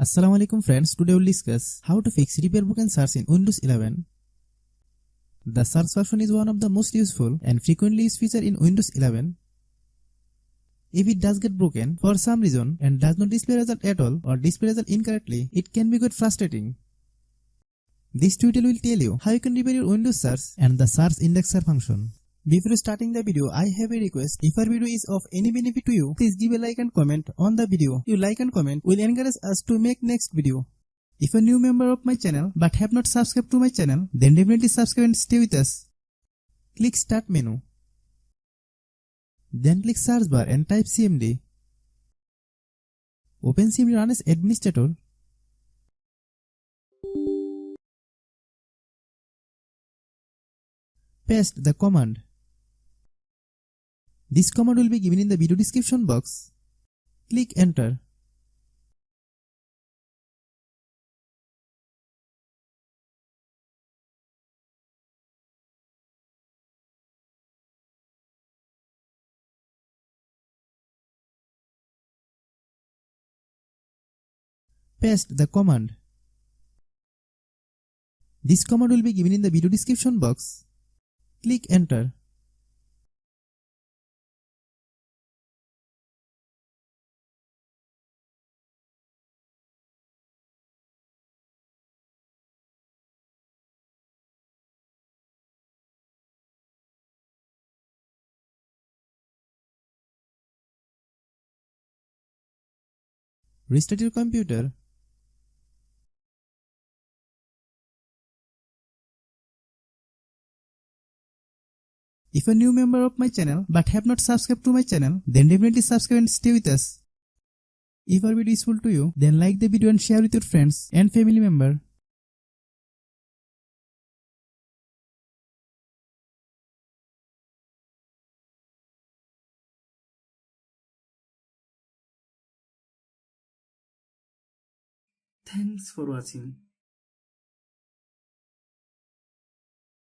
Assalamu alaikum friends, today we'll discuss how to fix repair broken search in Windows 11. The search function is one of the most useful and frequently used feature in Windows 11. If it does get broken for some reason and does not display result at all or display result incorrectly, it can be quite frustrating. This tutorial will tell you how you can repair your Windows search and the search indexer function. Before starting the video, I have a request. If our video is of any benefit to you, please give a like and comment on the video. Your like and comment will encourage us to make next video. If you're a new member of my channel but have not subscribed to my channel, then definitely subscribe and stay with us. Click Start menu. Then click Search bar and type CMD. Open CMD run as administrator. Paste the command. This command will be given in the video description box. Click Enter. Paste the command. This command will be given in the video description box. Click Enter. Restart your computer. If you're a new member of my channel but have not subscribed to my channel, then definitely subscribe and stay with us. If our video is useful to you, then like the video and share with your friends and family member. Thanks for watching.